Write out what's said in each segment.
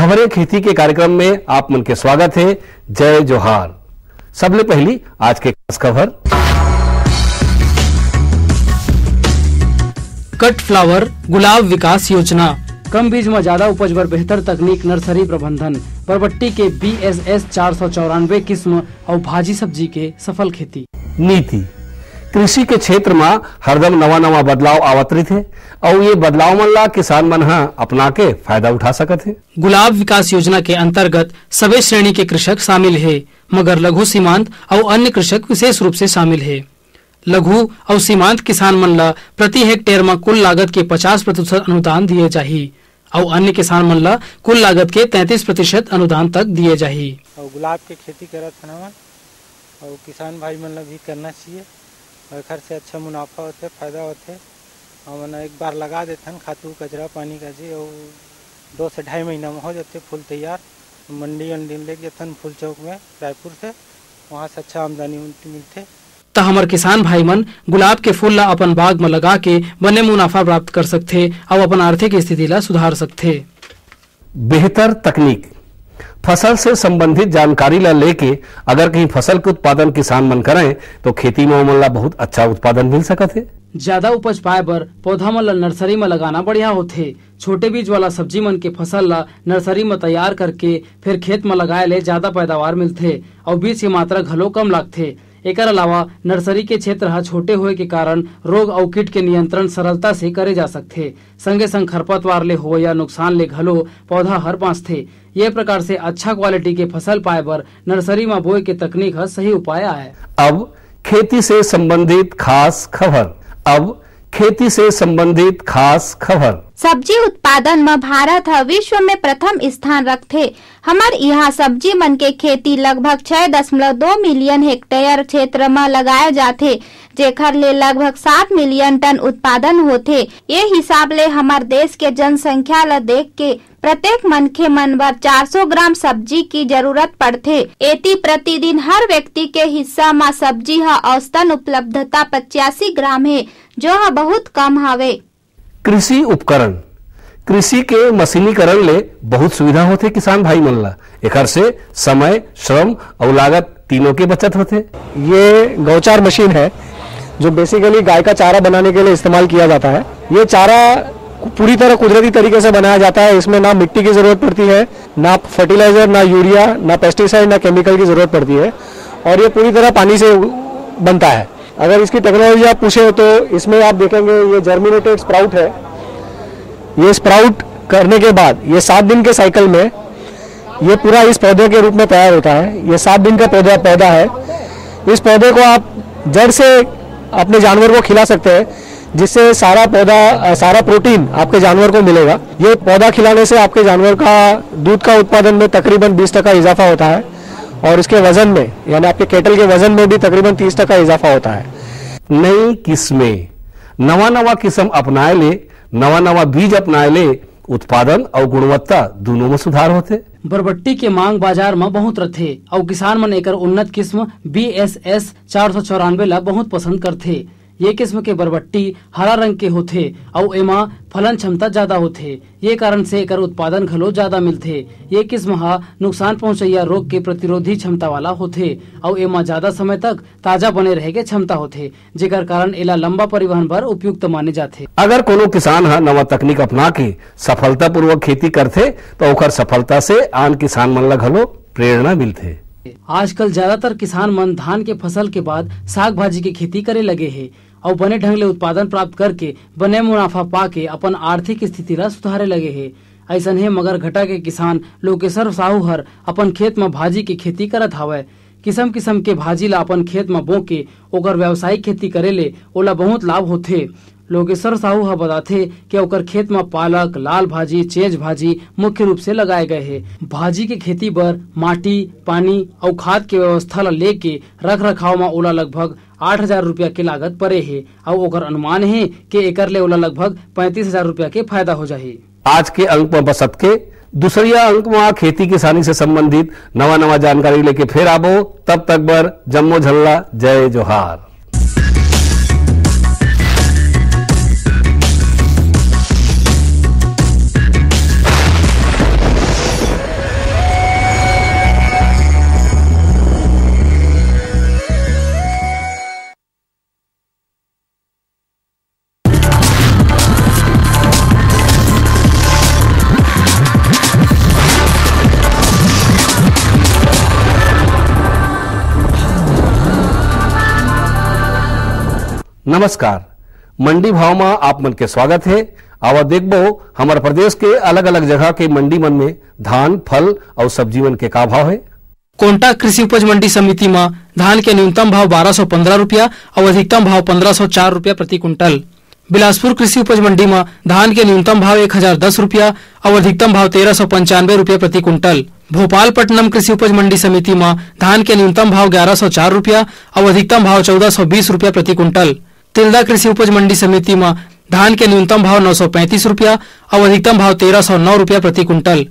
खबरें खेती के कार्यक्रम में आप मन के स्वागत है। जय जोहार। सबले पहली आज के खास खबर। कट फ्लावर गुलाब विकास योजना, कम बीज में ज्यादा उपज बर बेहतर तकनीक नर्सरी प्रबंधन, बरबट्टी के BSS 494 किस्म और भाजी सब्जी के सफल खेती। नीति कृषि के क्षेत्र में हरदम नवा बदलाव आवत रही है और ये बदलाव मन ला किसान मन अपना के फायदा उठा सकत है। गुलाब विकास योजना के अंतर्गत सभी श्रेणी के कृषक शामिल है, मगर लघु सीमांत और अन्य कृषक विशेष रूप से शामिल है। लघु और सीमांत किसान मन ला प्रति हेक्टेयर में कुल लागत के 50% अनुदान दिए जाही और अन्य किसान मन ला कुल लागत के 33% अनुदान तक दिए जाही। और गुलाब के खेती करत हन और किसान भाई मन ला भी करना चाहिए और घर से अच्छा मुनाफा होते, फायदा होते। और एक बार लगा देते हैं खातू कचरा पानी का जी और 2 से 2.5 महीना में हो जाते फूल तैयार। मंडी ले जाते फूल चौक में रायपुर से, वहाँ से अच्छा आमदनी मिलते। तो हमार किसान भाई मन गुलाब के फूल ला अपन बाग में लगा के बने मुनाफा प्राप्त कर सकते और अपन आर्थिक स्थिति ला सुधार सकते। बेहतर तकनीक फसल से संबंधित जानकारी ला लेके अगर कहीं फसल के उत्पादन किसान मन करें तो खेती में ओमन ला बहुत अच्छा उत्पादन मिल सकत है। ज्यादा उपज पाए बर पौधा मन ला नर्सरी में लगाना बढ़िया होथे। छोटे बीज वाला सब्जी मन के फसल ला नर्सरी में तैयार करके फिर खेत में लगाए ले ज्यादा पैदावार मिलथे और बीज की मात्रा घलो कम लागथे। एकर अलावा नर्सरी के क्षेत्र छोटे होए के कारण रोग और कीट के नियंत्रण सरलता से करे जा सकथे। संगे संग खरपतवार ले हो या नुकसान ले घलो पौधा हर बाँचथे। ये प्रकार से अच्छा क्वालिटी के फसल पाए बर नर्सरी में बोए के तकनीक सही उपाय है। अब खेती से संबंधित खास खबर। सब्जी उत्पादन में भारत विश्व में प्रथम स्थान रखथे। हमार यहाँ सब्जी मन के खेती लगभग 6.2 मिलियन हेक्टेयर क्षेत्र में लगाए जाथे, जेखर ले लगभग 7 मिलियन टन उत्पादन होथे। ये हिसाब ले हमार देश के जनसंख्या ला देख के प्रत्येक मनखे मन बर 400 ग्राम सब्जी की जरूरत पड़थे। एती प्रतिदिन हर व्यक्ति के हिस्सा में सब्जी औसतन उपलब्धता 85 ग्राम है, जो बहुत कम हवे। कृषि उपकरण कृषि के मशीनीकरण ले बहुत सुविधा होते किसान भाई मन ला। एकर से समय, श्रम और लागत तीनों की बचत होते। ये गौचार मशीन है जो बेसिकली गाय का चारा बनाने के लिए इस्तेमाल किया जाता है। ये चारा पूरी तरह कुदरती तरीके से बनाया जाता है। इसमें ना मिट्टी की जरूरत पड़ती है, ना फर्टिलाइजर, ना यूरिया, ना पेस्टिसाइड, ना केमिकल की जरूरत पड़ती है और ये पूरी तरह पानी से बनता है। अगर इसकी टेक्नोलॉजी आप पूछे तो इसमें आप देखेंगे ये जर्मिनेटेड स्प्राउट है। ये स्प्राउट करने के बाद ये 7 दिन के साइकिल में ये पूरा इस पौधे के रूप में तैयार होता है। ये 7 दिन का पौधा है। इस पौधे को आप जड़ से अपने जानवर को खिला सकते हैं, जिससे सारा प्रोटीन आपके जानवर को मिलेगा। ये पौधा खिलाने से आपके जानवर का दूध का उत्पादन में तकरीबन 20% इजाफा होता है और इसके वजन में यानी आपके केटल के वजन में भी तकरीबन 30% इजाफा होता है। नई किस्में नवा किस्म अपनाए ले, नवा बीज अपनाए ले उत्पादन और गुणवत्ता दोनों में सुधार होते। बरबट्टी के मांग बाजार में बहुत रथे और किसान मन एकर उन्नत किस्म BSS 494 ला बहुत पसंद करथे। ये किस्म के बरबट्टी हरा रंग के होथे और एमा फलन क्षमता ज्यादा होथे। ये कारण से एकर उत्पादन घलो ज्यादा मिलथे। ये किस्म नुकसान पहुंचैया रोग के प्रतिरोधी क्षमता वाला होथे और एमा ज्यादा समय तक ताजा बने रहे के क्षमता होथे, जेकर कारण एला लंबा परिवहन बर उपयुक्त माने जाथे। अगर कोनो किसान नवा तकनीक अपना के सफलता पूर्वक खेती करथे तो ओकर सफलता से आन किसान मन ला घलो प्रेरणा मिलथे। आजकल ज्यादातर किसान मन धान के फसल के बाद साग भाजी के खेती करे लगे है और बने ढंग ले उत्पादन प्राप्त करके बने मुनाफा पाके अपन आर्थिक स्थिति ला सुधारे लगे है। ऐसन है मगर घटा के किसान लोकेश्वर साहू हर अपन खेत में भाजी के खेती करत हावय। किस्म किस्म के भाजी ला अपन खेत में बो के ओकर व्यावसायिक खेती करे ले ओला बहुत लाभ होथे। लोकेश्वर साहू बताथे कि ओकर खेत में पालक, लाल भाजी, चेज भाजी मुख्य रूप से लगाए गए हैं। भाजी के खेती बर माटी, पानी और खाद के व्यवस्था ला लेके रख रखाव में ओला लगभग 8,000 रुपया के लागत परे है और ओकर अनुमान है कि एकर ले ओला लगभग 35,000 रुपया के फायदा हो जाही। आज के अंक में बसत के दूसरिया अंक में खेती किसानी से संबंधित नवा जानकारी लेके फिर आबो। तब तक बर जम्मो झल्ला। जय जोहार। नमस्कार, मंडी भाव में आप मन के स्वागत है। आवा देखबो हमारे प्रदेश के अलग अलग जगह के मंडी मन में धान, फल और सब्जी मन के का भाव है। कोंटा कृषि उपज मंडी समिति में धान के न्यूनतम भाव 1215 रुपया और अधिकतम भाव 1504 रुपया प्रति कुंटल। बिलासपुर कृषि उपज मंडी में धान के न्यूनतम भाव 1010 रुपया और अधिकतम भाव 1395 रुपया प्रति कुंटल। भोपालपट्टनम कृषि उपज मंडी समिति में धान के न्यूनतम भाव 1104 रुपया और अधिकतम भाव 1420 रुपया प्रति कुंटल। तिल्दा कृषि उपज मंडी समिति में धान के न्यूनतम भाव 935 रुपया और अधिकतम भाव 1309 रुपया प्रति कुंटल।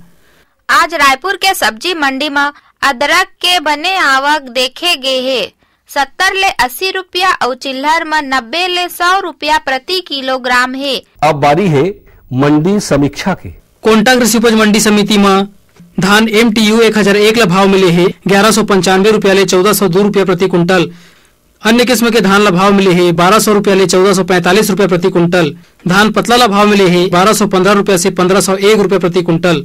आज रायपुर के सब्जी मंडी में अदरक के बने आवक देखे गए है 70 ले 80 रुपया और चिल्हर में 90 ले 100 रुपया प्रति किलोग्राम है। अब बारी है मंडी समीक्षा के। कोंटा कृषि उपज मंडी समिति में धान MTU 1001 ला भाव मिले है 1195 रुपया ले 1402 रुपया प्रति कुंटल। अन्य किस्म के धान ला भाव मिले है 1200 रुपया ले 1445 रुपया प्रति कुंटल। धान पतला ला भाव मिले है 1215 रुपया से 1501 रुपया प्रति कुंटल।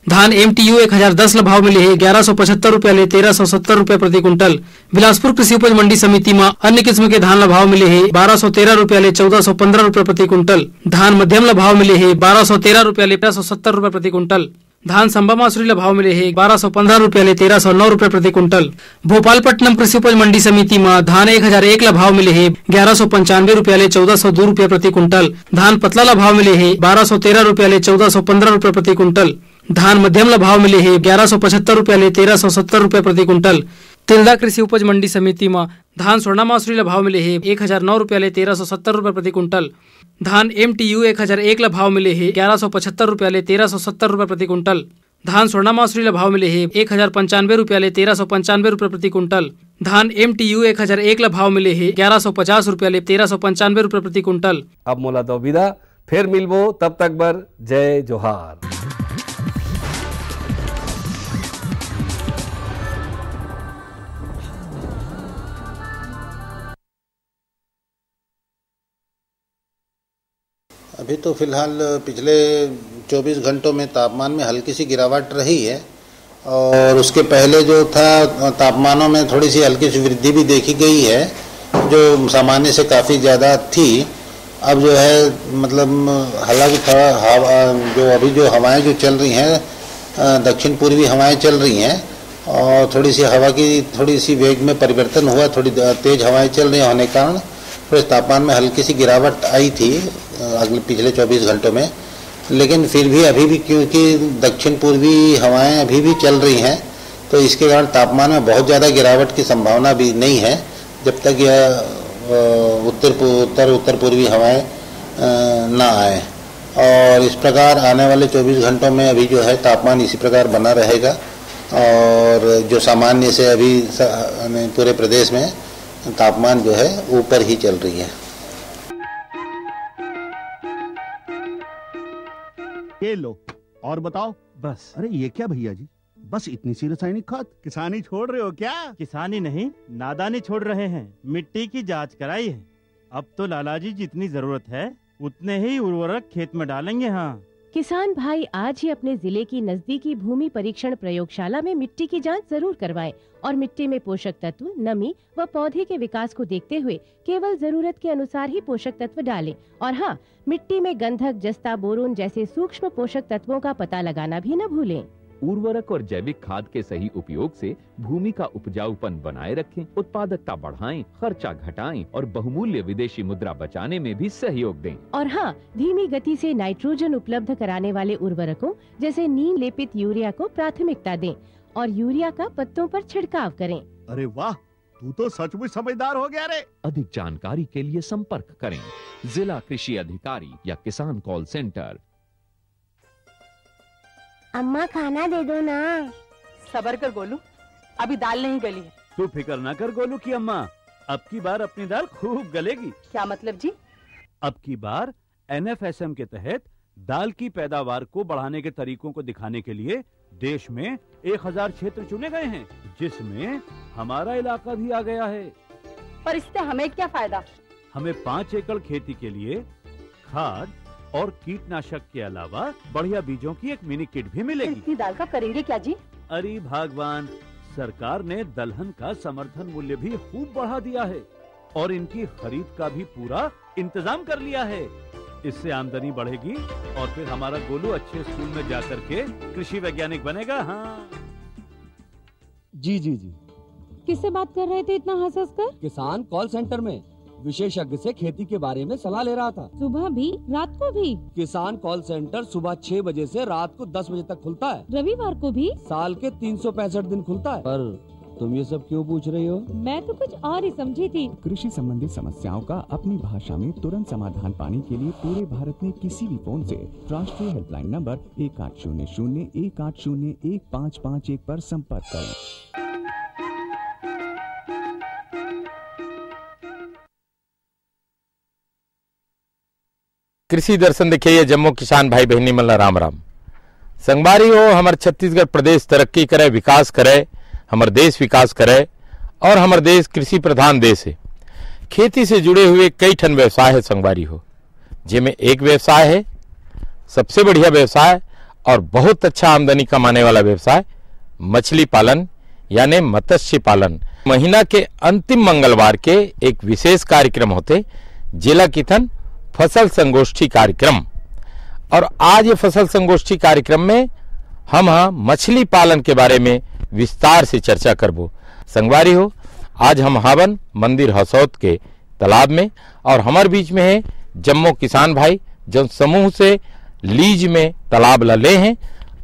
धान MTU 1010 ला भाव मिले है 1175 रुपया ले 1370 रुपया प्रति कुंटल। बिलासपुर कृषि उपज मंडी समिति में अन्य किस्म के धान ला भाव मिले है 1213 रुपया ले 1415 रुपया प्रति कुंटल। धान मध्यम ला भाव मिले है 1213 रुपया ले 1370 रुपया प्रति कुंटल। धान संबा मासूरी ला भाव मिले है 1215 रुपया ले 1309 रुपया प्रति कुंटल। भोपालपट्टनम कृषि उपज मंडी समिति में धान 1001 ला भाव मिले है 1195 रुपया ले 1402 रुपया प्रति कुंटल। धान पतला ला भाव मिले है 1213 रुपया ले 1415 रुपया प्रति कुंटल। धान मध्यम ला भाव मिले है 1175 रुपया ले 1370 रुपया प्रति कुंटल। तिल्दा कृषि उपज मंडी समिति में धान स्वर्णा मासूरी ला भाव मिले है 1009 रुपया ले 1370 रुपया प्रति कुंटल। धान MTU 1001 ला भाव मिले है 1175 रुपया ले 1370 रुपया प्रति कुंटल। धान स्वर्णा मासूरी ला भाव मिले है 1095 रुपया ले 1395 रुपया प्रति कुंटल। धान MTU 1001 ला भाव मिले है 1150 रुपया ले 1395 रुपया प्रति कुंटल। अब मोला दो विदा, फिर मिलबो, तब तक बर जय जोहार। अभी तो फिलहाल पिछले 24 घंटों में तापमान में हल्की सी गिरावट रही है और उसके पहले जो था तापमानों में थोड़ी सी हल्की सी वृद्धि भी देखी गई है जो सामान्य से काफ़ी ज़्यादा थी। अब जो है मतलब हालांकि थोड़ा जो अभी जो हवाएं जो चल रही हैं दक्षिण पूर्वी हवाएं चल रही हैं और थोड़ी सी हवा की थोड़ी सी वेग में परिवर्तन हुआ, थोड़ी तेज़ हवाएं चल रही होने के कारण थोड़े तापमान में हल्की सी गिरावट आई थी अगले पिछले 24 घंटों में। लेकिन फिर भी अभी भी क्योंकि दक्षिण पूर्वी हवाएं अभी भी चल रही हैं तो इसके कारण तापमान में बहुत ज़्यादा गिरावट की संभावना भी नहीं है जब तक यह उत्तर पूर्वी हवाएं ना आए। और इस प्रकार आने वाले 24 घंटों में अभी जो है तापमान इसी प्रकार बना रहेगा और जो सामान्य से अभी पूरे प्रदेश में तापमान जो है ऊपर ही चल रही है। ये लो और बताओ। बस। अरे ये क्या भैया जी, बस इतनी सी रासायनिक खाद? किसानी छोड़ रहे हो क्या? किसानी नहीं, नादानी छोड़ रहे हैं। मिट्टी की जांच कराई है। अब तो लालाजी जितनी जरूरत है उतने ही उर्वरक खेत में डालेंगे। हाँ, किसान भाई आज ही अपने जिले की नजदीकी भूमि परीक्षण प्रयोगशाला में मिट्टी की जांच जरूर करवाएं और मिट्टी में पोषक तत्व, नमी व पौधे के विकास को देखते हुए केवल जरूरत के अनुसार ही पोषक तत्व डालें। और हाँ, मिट्टी में गंधक, जस्ता, बोरोन जैसे सूक्ष्म पोषक तत्वों का पता लगाना भी न भूलें। उर्वरक और जैविक खाद के सही उपयोग से भूमि का उपजाऊपन बनाए रखें, उत्पादकता बढ़ाएं, खर्चा घटाएं और बहुमूल्य विदेशी मुद्रा बचाने में भी सहयोग दें। और हाँ, धीमी गति से नाइट्रोजन उपलब्ध कराने वाले उर्वरकों जैसे नीम लेपित यूरिया को प्राथमिकता दें और यूरिया का पत्तों पर छिड़काव करें। अरे वाह, तू तो सचमुच समझदार हो गया रे। अधिक जानकारी के लिए संपर्क करें जिला कृषि अधिकारी या किसान कॉल सेंटर। अम्मा खाना दे दो ना। सबर कर गोलू, अभी दाल नहीं गली है। तू फिक्र ना कर गोलू की अम्मा, अब की बार अपनी दाल खूब गलेगी। क्या मतलब जी? अब की बार NFSM के तहत दाल की पैदावार को बढ़ाने के तरीकों को दिखाने के लिए देश में 1000 क्षेत्र चुने गए हैं जिसमें हमारा इलाका भी आ गया है। पर इससे हमें क्या फायदा? हमें 5 एकड़ खेती के लिए खाद और कीटनाशक के अलावा बढ़िया बीजों की एक मिनी किट भी मिलेगी। इतनी दाल का करेंगे क्या जी? अरे भगवान, सरकार ने दलहन का समर्थन मूल्य भी खूब बढ़ा दिया है। और इनकी खरीद का भी पूरा इंतजाम कर लिया है। इससे आमदनी बढ़ेगी और फिर हमारा गोलू अच्छे स्कूल में जाकर के कृषि वैज्ञानिक बनेगा। हाँ जी जी जी। किससे बात कर रहे थे इतना हंस हंस कर? किसान कॉल सेंटर में विशेषज्ञ से खेती के बारे में सलाह ले रहा था। सुबह भी रात को भी? किसान कॉल सेंटर सुबह 6 बजे से रात को 10 बजे तक खुलता है। रविवार को भी? साल के 365 दिन खुलता है। पर तुम ये सब क्यों पूछ रही हो? मैं तो कुछ और ही समझी थी। कृषि संबंधी समस्याओं का अपनी भाषा में तुरंत समाधान पाने के लिए पूरे भारत में किसी भी फोन से राष्ट्रीय हेल्पलाइन नंबर 1800-180-1551 पर संपर्क करें। कृषि दर्शन देखिए, ये जम्मू किसान भाई बहनी मल्ला राम राम। संगवारी हो, हमारे छत्तीसगढ़ प्रदेश तरक्की करे, विकास करे, हमार देश विकास करे और हमार देश कृषि प्रधान देश है। खेती से जुड़े हुए कई ठन व्यवसाय है संगवारी हो, जिसमें एक व्यवसाय है सबसे बढ़िया व्यवसाय और बहुत अच्छा आमदनी कमाने वाला व्यवसाय मछली पालन यानी मत्स्य पालन। महीना के अंतिम मंगलवार के एक विशेष कार्यक्रम होते जिला किथन फसल संगोष्ठी कार्यक्रम। और आज ये फसल संगोष्ठी कार्यक्रम में हम मछली पालन के बारे में विस्तार से चर्चा करबो। संगवारी हो, आज हम हावन मंदिर हसौत के तालाब में और हमारे बीच में है जम्मू किसान भाई जो समूह से लीज में तालाब ले हैं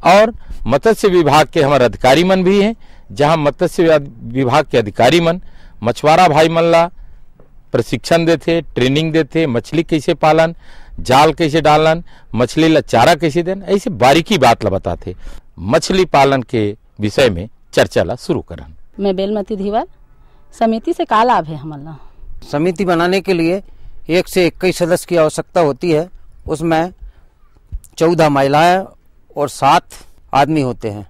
और मत्स्य विभाग के हमारे अधिकारी मन भी हैं, जहां मत्स्य विभाग के अधिकारी मन मछुआरा भाई मन ला प्रशिक्षण देते, ट्रेनिंग देते, मछली कैसे पालन, जाल कैसे डालन, मछली ला चारा कैसे देन, ऐसे बारीकी बात ला बताते। मछली पालन के विषय में चर्चा ला शुरू करन। मैं बेलमती धीवर, समिति से का लाभ है हमारा? समिति बनाने के लिए 1 से 21 सदस्य की आवश्यकता होती है। उसमें 14 महिलाएं और 7 आदमी होते हैं।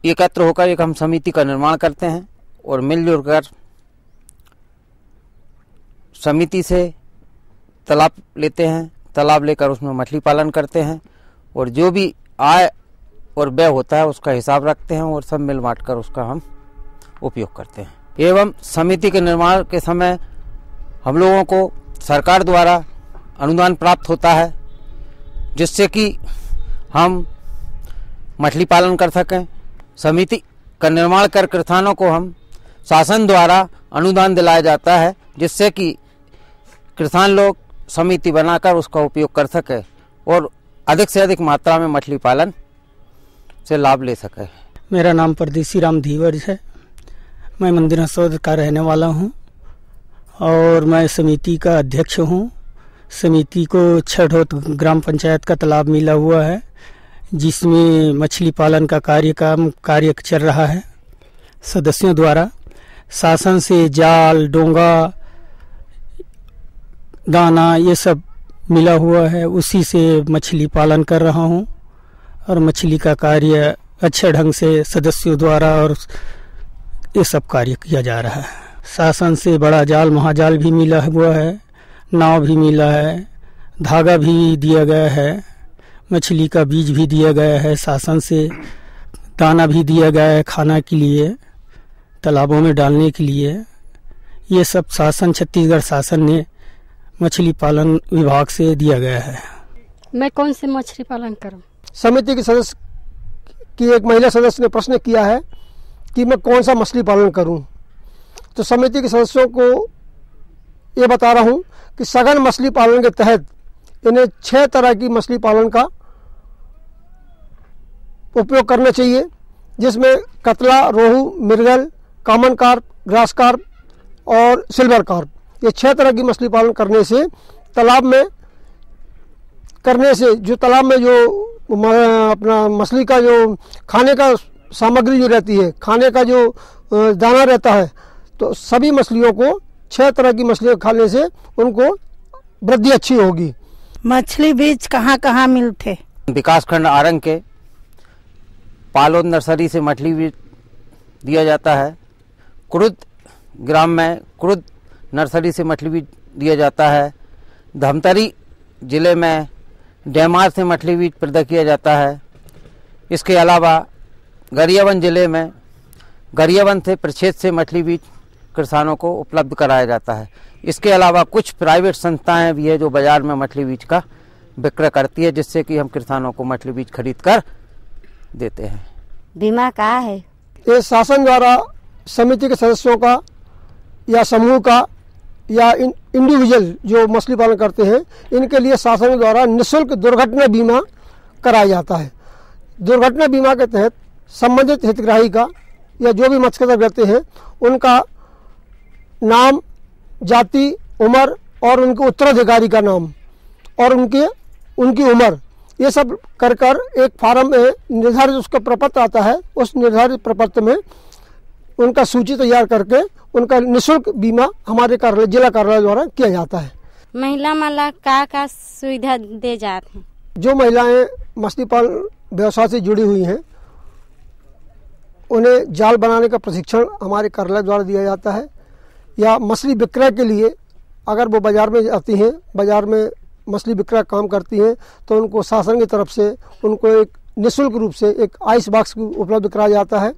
एकत्र होकर एक हम समिति का निर्माण करते हैं और मिलजुल कर समिति से तालाब लेते हैं। तालाब लेकर उसमें मछली पालन करते हैं और जो भी आय और व्यय होता है उसका हिसाब रखते हैं और सब मिल बांट कर उसका हम उपयोग करते हैं। एवं समिति के निर्माण के समय हम लोगों को सरकार द्वारा अनुदान प्राप्त होता है, जिससे कि हम मछली पालन कर सकें। समिति का निर्माण कर किसानों को हम शासन द्वारा अनुदान दिलाया जाता है, जिससे कि किसान लोग समिति बनाकर उसका उपयोग कर सके और अधिक से अधिक मात्रा में मछली पालन से लाभ ले सके। मेरा नाम परदेसी राम धीवर है। मैं मंदिर हसौद का रहने वाला हूं और मैं समिति का अध्यक्ष हूं। समिति को छठोत ग्राम पंचायत का तालाब मिला हुआ है, जिसमें मछली पालन का कार्य चल रहा है। सदस्यों द्वारा शासन से जाल, डोंगा, दाना ये सब मिला हुआ है, उसी से मछली पालन कर रहा हूँ और मछली का कार्य अच्छे ढंग से सदस्यों द्वारा और ये सब कार्य किया जा रहा है। शासन से बड़ा जाल, महाजाल भी मिला हुआ है, नाव भी मिला है, धागा भी दिया गया है, मछली का बीज भी दिया गया है, शासन से दाना भी दिया गया है खाना के लिए, तालाबों में डालने के लिए। ये सब शासन, छत्तीसगढ़ शासन ने मछली पालन विभाग से दिया गया है। मैं कौन से मछली पालन करूं? समिति के सदस्य की एक महिला सदस्य ने प्रश्न किया है कि मैं कौन सा मछली पालन करूं। तो समिति के सदस्यों को ये बता रहा हूं कि सघन मछली पालन के तहत इन्हें 6 तरह की मछली पालन का उपयोग करना चाहिए, जिसमें कतला, रोहू, मिर्गल, कॉमन कार्प, ग्रास कार्प और सिल्वर कार्प, ये 6 तरह की मछली पालन करने से जो तालाब में जो अपना मछली का जो खाने का सामग्री जो रहती है, खाने का जो दाना रहता है, तो सभी मछलियों को 6 तरह की मछलियाँ खाने से उनको वृद्धि अच्छी होगी। मछली बीज कहाँ कहाँ मिलते? विकासखंड आरंग के पालोद नर्सरी से मछली बीज दिया जाता है। कुरुद ग्राम में कुरुद नर्सरी से मछली बीज दिया जाता है। धमतरी जिले में डेमार से मछली बीज पैदा किया जाता है। इसके अलावा गरियाबंद जिले में गरियाबंद से प्रक्षेत्र से मछली बीज किसानों को उपलब्ध कराया जाता है। इसके अलावा कुछ प्राइवेट संस्थाएं भी है जो बाजार में मछली बीज का विक्रय करती है, जिससे कि हम किसानों को मछली बीज खरीद कर देते हैं। बीमा क्या है? ये शासन द्वारा समिति के सदस्यों का या समूह का या इंडिविजुअल जो मछली पालन करते हैं, इनके लिए शासन द्वारा निःशुल्क दुर्घटना बीमा कराया जाता है। दुर्घटना बीमा के तहत संबंधित हितग्राही का या जो भी मत्स्य व्यक्ति हैं उनका नाम, जाति, उम्र और उनके उत्तराधिकारी का नाम और उनकी उम्र, ये सब कर एक फार्म में निर्धारित उसका प्रपत्र आता है। उस निर्धारित प्रपत्र में उनका सूची तैयार करके उनका निःशुल्क बीमा हमारे कार्यालय, जिला कार्यालय द्वारा किया जाता है। महिला मला का सुविधा दे जाते हैं? जो महिलाएं मछली पालन व्यवसाय से जुड़ी हुई हैं उन्हें जाल बनाने का प्रशिक्षण हमारे कार्यालय द्वारा दिया जाता है, या मछली विक्रय के लिए अगर वो बाजार में आती हैं, बाजार में मछली विक्रय काम करती हैं, तो उनको शासन की तरफ से उनको एक निःशुल्क रूप से एक आइस बॉक्स उपलब्ध कराया जाता है,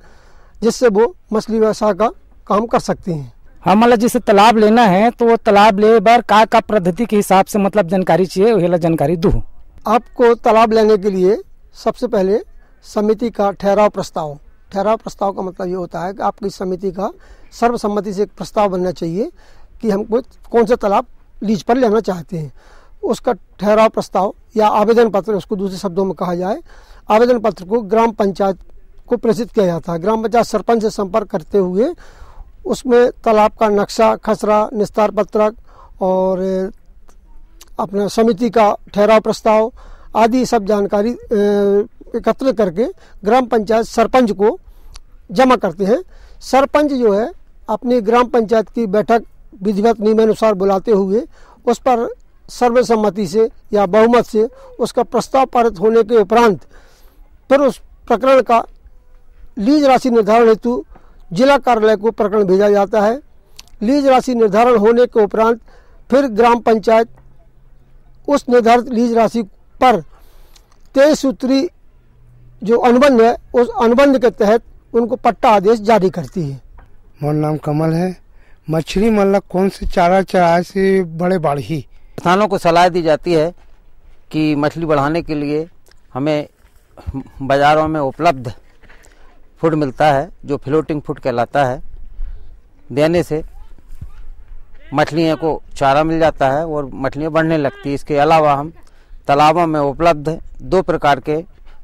जिससे वो मछली व्यवसाय का काम कर सकती हैं। हमारा जैसे तालाब लेना है तो वो तालाब ले बार का पद्धति के हिसाब से मतलब जानकारी चाहिए, वही जानकारी दूँ। आपको तालाब लेने के लिए सबसे पहले समिति का ठहराव प्रस्ताव का मतलब ये होता है कि आपकी समिति का सर्वसम्मति से एक प्रस्ताव बनना चाहिए कि हमको कौन सा तालाब लीज पर लेना चाहते हैं। उसका ठहराव प्रस्ताव या आवेदन पत्र, उसको दूसरे शब्दों में कहा जाए, आवेदन पत्र को ग्राम पंचायत को प्रेषित किया जाता है। ग्राम पंचायत सरपंच से संपर्क करते हुए उसमें तालाब का नक्शा, खसरा, निस्तार पत्रक और अपना समिति का ठहराव प्रस्ताव आदि सब जानकारी एकत्र करके ग्राम पंचायत सरपंच को जमा करते हैं। सरपंच जो है अपनी ग्राम पंचायत की बैठक विधिवत नियमानुसार बुलाते हुए उस पर सर्वसम्मति से या बहुमत से उसका प्रस्ताव पारित होने के उपरांत फिर उस प्रकरण का लीज राशि निर्धारण हेतु जिला कार्यालय को प्रकरण भेजा जाता है। लीज राशि निर्धारण होने के उपरांत फिर ग्राम पंचायत उस निर्धारित लीज राशि पर 23 सूत्री जो अनुबंध है, उस अनुबंध के तहत उनको पट्टा आदेश जारी करती है। मेरा नाम कमल है। मछली मतलब कौन से चारा चराए से बड़े बाढ़ी। किसानों को सलाह दी जाती है कि मछली बढ़ाने के लिए हमें बाज़ारों में उपलब्ध फूड मिलता है जो फ्लोटिंग फूड कहलाता है, देने से मछलियों को चारा मिल जाता है और मछलियाँ बढ़ने लगती है। इसके अलावा हम तालाबों में उपलब्ध 2 प्रकार के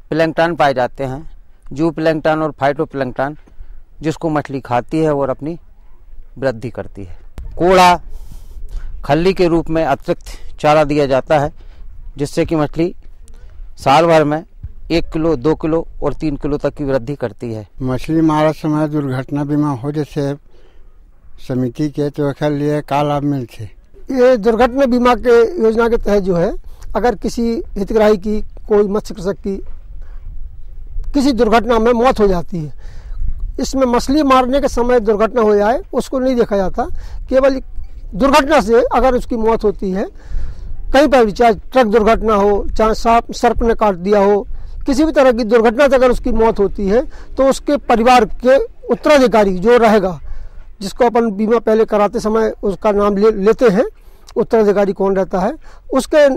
प्लैंकटन पाए जाते हैं, जू प्लैंकटन और फाइटो प्लैंकटन, जिसको मछली खाती है और अपनी वृद्धि करती है। कोड़ा, खल्ली के रूप में अतिरिक्त चारा दिया जाता है, जिससे कि मछली साल भर में 1 किलो, 2 किलो और 3 किलो तक की वृद्धि करती है। मछली मारे समय दुर्घटना बीमा हो जैसे समिति के तो एक लिए का लाभ मिलते? ये दुर्घटना बीमा के योजना के तहत जो है, अगर किसी हितग्राही की, कोई मत्स्य कृषक की किसी दुर्घटना में मौत हो जाती है, इसमें मछली मारने के समय दुर्घटना हो जाए उसको नहीं देखा जाता, केवल दुर्घटना से अगर उसकी मौत होती है कहीं पर भी, चाहे ट्रक दुर्घटना हो, चाहे सर्प ने काट दिया हो, किसी भी तरह की दुर्घटना से अगर उसकी मौत होती है तो उसके परिवार के उत्तराधिकारी जो रहेगा, जिसको अपन बीमा पहले कराते समय उसका नाम लेते हैं, उत्तराधिकारी कौन रहता है, उसके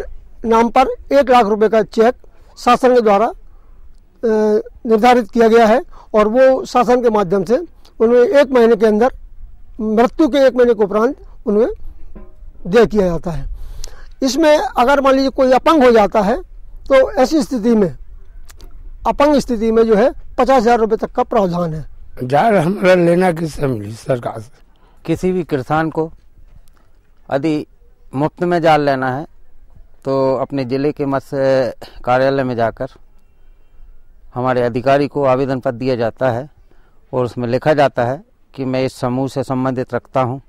नाम पर 1 लाख रुपए का चेक शासन के द्वारा निर्धारित किया गया है और वो शासन के माध्यम से उन्हें 1 महीने के अंदर, मृत्यु के 1 महीने के उपरांत उन्हें दे किया जाता है। इसमें अगर मान लीजिए कोई अपंग हो जाता है तो ऐसी स्थिति में, अपंग स्थिति में जो है 50,000 रुपये तक का प्रावधान है। जाल हमारा लेना किससे मिली? सरकार से। किसी भी किसान को यदि मुफ्त में जाल लेना है तो अपने जिले के मत्स्य कार्यालय में जाकर हमारे अधिकारी को आवेदन पत्र दिया जाता है और उसमें लिखा जाता है कि मैं इस समूह से संबंधित रखता हूँ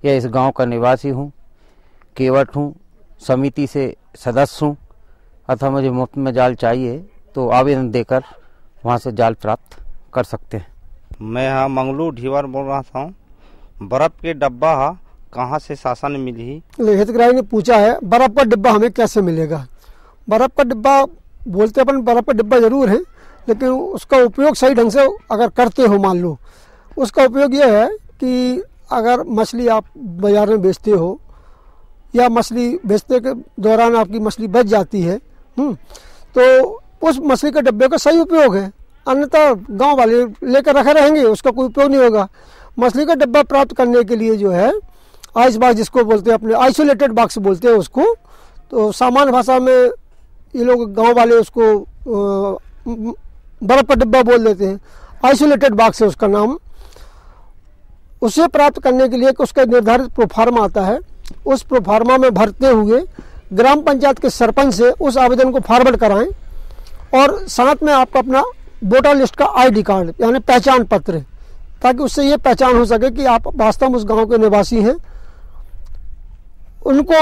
या इस गांव का निवासी हूँ, केवट हूँ, समिति से सदस्य हूँ, अथवा मुझे मुफ्त में जाल चाहिए, तो आवेदन देकर वहाँ से जाल प्राप्त कर सकते हैं। मैं हाँ मंगलू ढीवर बोल रहा था। बर्फ के डब्बा कहाँ से शासन मिली? हितग्राही ने पूछा है बर्फ का डिब्बा हमें कैसे मिलेगा। बर्फ का डिब्बा बोलते अपन बर्फ का डिब्बा जरूर है, लेकिन उसका उपयोग सही ढंग से अगर करते हो, मान लो उसका उपयोग यह है कि अगर मछली आप बाजार में बेचते हो या मछली बेचते के दौरान आपकी मछली बच जाती है, तो उस मछली के डब्बे का सही उपयोग है, अन्यथा गांव वाले लेकर रखे रहेंगे, उसका कोई उपयोग नहीं होगा। मछली का डब्बा प्राप्त करने के लिए जो है आइस बॉक्स जिसको बोलते हैं, अपने आइसोलेटेड बॉक्स बोलते हैं उसको, तो सामान्य भाषा में ये लोग गांव वाले उसको बर्फ का डब्बा बोल देते हैं। आइसोलेटेड बॉक्स है उसका नाम। उसे प्राप्त करने के लिए उसका निर्धारित प्रोफार्मा आता है, उस प्रोफार्मा में भरते हुए ग्राम पंचायत के सरपंच से उस आवेदन को फॉरवर्ड कराएं और साथ में आपका अपना वोटर लिस्ट का ID कार्ड यानी पहचान पत्र, ताकि उससे ये पहचान हो सके कि आप वास्तव में उस गांव के निवासी हैं। उनको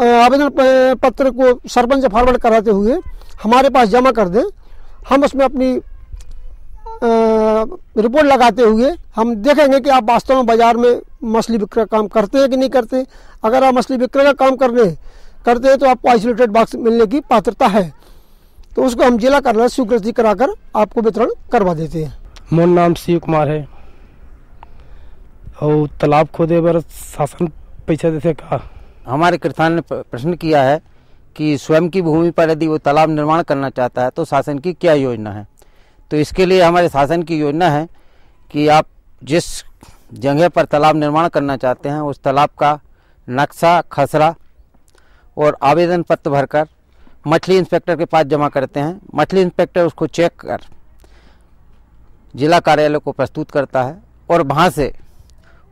आवेदन पत्र को सरपंच से फॉरवर्ड कराते हुए हमारे पास जमा कर दें। हम उसमें अपनी रिपोर्ट लगाते हुए हम देखेंगे कि आप वास्तव में बाजार में मछली विक्रय काम करते हैं कि नहीं करते। अगर आप मछली विक्रय का काम करते हैं तो आपको आइसोलेटेड बॉक्स मिलने की पात्रता है, तो उसको हम जिला कार्यालय स्वीकृति कराकर आपको वितरण करवा देते हैं। मोर नाम शिव कुमार है और तालाब खोदे पर शासन पैसा देते का? हमारे किसान ने प्रश्न किया है कि स्वयं की भूमि पर यदि वो तालाब निर्माण करना चाहता है तो शासन की क्या योजना है। तो इसके लिए हमारे शासन की योजना है कि आप जिस जगह पर तालाब निर्माण करना चाहते हैं उस तालाब का नक्शा, खसरा और आवेदन पत्र भरकर मछली इंस्पेक्टर के पास जमा करते हैं। मछली इंस्पेक्टर उसको चेक कर जिला कार्यालय को प्रस्तुत करता है और वहाँ से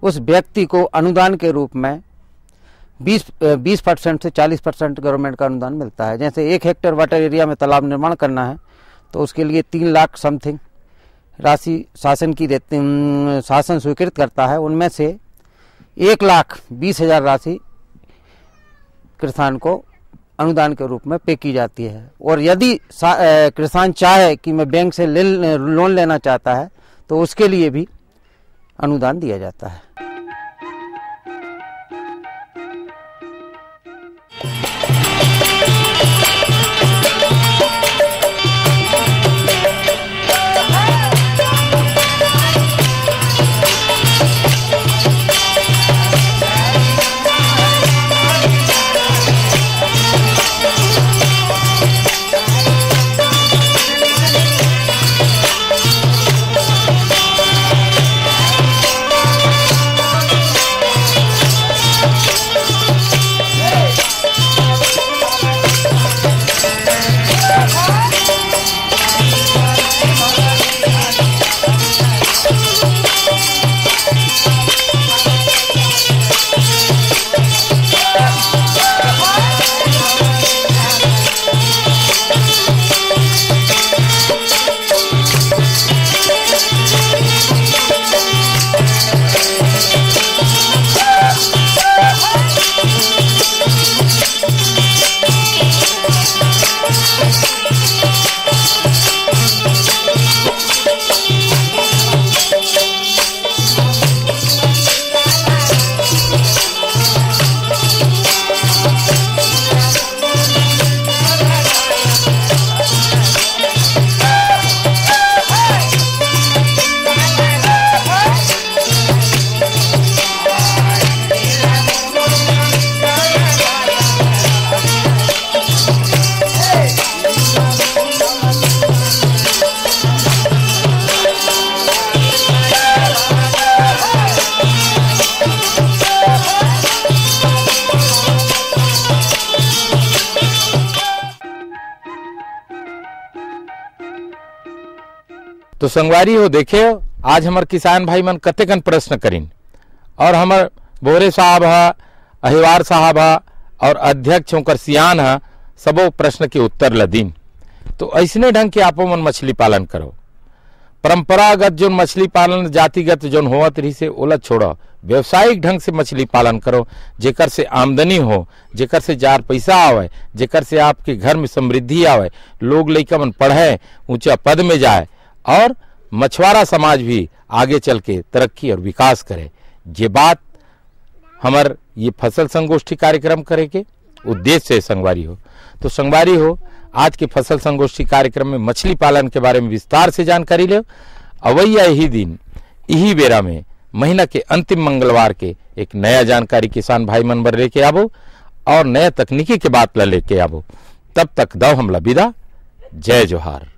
उस व्यक्ति को अनुदान के रूप में 20% से 40% गवर्नमेंट का अनुदान मिलता है। जैसे 1 हेक्टेयर वाटर एरिया में तालाब निर्माण करना है तो उसके लिए 3 लाख समथिंग राशि शासन स्वीकृत करता है। उनमें से 1,20,000 राशि किसान को अनुदान के रूप में पे की जाती है। और यदि किसान चाहे कि मैं बैंक से लोन लेना चाहता है तो उसके लिए भी अनुदान दिया जाता है। तो संगवारी हो देखे आज हमार किसान भाई मन कतेकन प्रश्न करीन और हमार बोरे साहब है, अहिवार साहब है और अध्यक्ष होकर सियान है, सबो प्रश्न के उत्तर लदीन। तो ऐसने ढंग के आपो मन मछली पालन करो। परंपरागत जो मछली पालन जातिगत जो होवत रही से ओला छोड़ो, व्यवसायिक ढंग से मछली पालन करो, जेकर से आमदनी हो, जेकर से 4 पैसा आवे, जेकर से आपके घर में समृद्धि आवे, लोग लइका मन पढ़े, ऊंचा पद में जाए और मछुआरा समाज भी आगे चल के तरक्की और विकास करे। ये बात हमार ये फसल संगोष्ठी कार्यक्रम करे के उद्देश्य से संगवारी हो। तो संगवारी हो आज के फसल संगोष्ठी कार्यक्रम में मछली पालन के बारे में विस्तार से जानकारी ले। अवैया यही दिन यही बेरा में महीना के अंतिम मंगलवार के एक नया जानकारी किसान भाई मन बर लेके आबो और नया तकनीकी के बात ला लेके आबो। तब तक दो हमला विदा। जय जोहार।